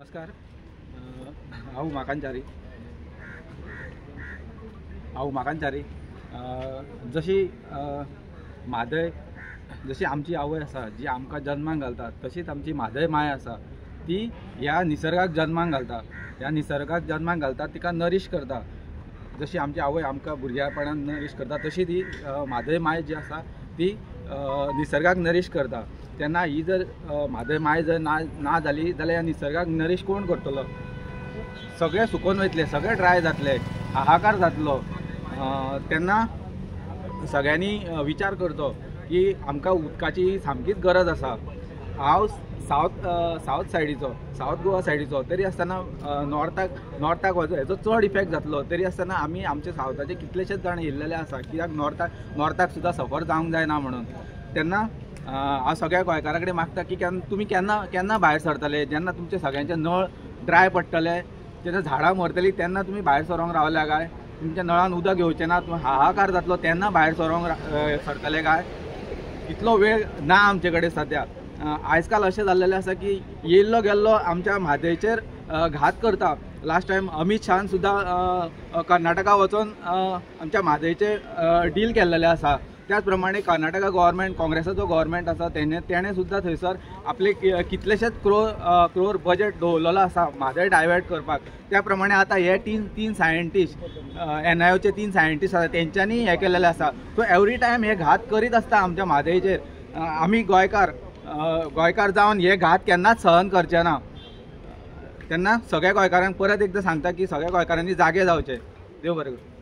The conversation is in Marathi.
नमस्कार. हांव माकांचारी. जशी म्हादय जशी आमची आवय आसा जी आमकां जन्माक घालता तशीच आमची म्हादय माय आसा ती ह्या निसर्गाक जन्माक घालता. ह्या निसर्गाक जन्माक घालता तिका नरीश करता. जशी आमची आवय आमकां भुरग्यापणान नरीश करता तशी ती म्हादय माय जी आसा ती निसर्गाक नरीश करता. तेन्ना ही जर म्हादय माय जर ना जाली जाल्यार ह्या निसर्गाक नरीश कोण करतलो? सगळे सुकून वयतले, सगळे ड्राय जातले, हाहाकार जातलो. तेन्ना सगळ्यांनी विचार करचो की आमकां उदकाची सामकीच गरज आसा. हांव सावथ गोवा सायडीचो तरी आसतना नॉर्थाक वचो हेचो चड इफेक्ट जातलो. तरी आसतना आमी आमचे सावथाचे कितलेशेच जाण येयल्लेले आसा कित्याक नॉर्थाक सुद्दां सफर जावंक जायना म्हणून. तेन्ना हांव सगळ्या गोंयकारा कडेन मागता की तुमी केन्ना भायर सरतले जेन्ना तुमचे सगळ्यांचे नळ ड्राय पडटले, जेन्ना झाडां मरतलीं तेन्ना तुमी भायर सरोंक रावल्या काय? तुमच्या नळान उदक येवचें ना, हाहाकार जातलो तेन्ना भायर सरतले काय? इतलो वेळ ना आमचे कडेन सद्या. आयज काल अशें जाल्लेलें आसा की येयल्लो गेल्लो आमच्या म्हादयचेर घात करता. लास्ट टायम अमित शाहान सुद्दां कर्नाटका वचून आमच्या म्हादयचे डील केल्लेलें आसा. त्याच प्रमाणे कर्नाटका गव्हर्मेंट, काँग्रेसाचो गव्हर्मेंट आसा तेणें सुद्दां थंयसर आपले कितलेशेच क्रोर बजेट दवरलेलो आसा म्हादय डायवर्ट करपाक. त्या प्रमाणे आतां हे तीन सायंटिस्ट NIOचे 3 सायंटिस्ट आसा तेंच्यांनी हें केल्लेलें आसा. सो एवरी टायम हे घात करीत आसता आमच्या म्हादयचेर. आमी गोंयकार जावन हे घात केन्नाच सहन करचे ना. तेन्ना सगळ्या गोंयकारांक परत एकदां सांगता की सगळ्या गोंयकारांनी जागे जावचे. देव बरें करूं.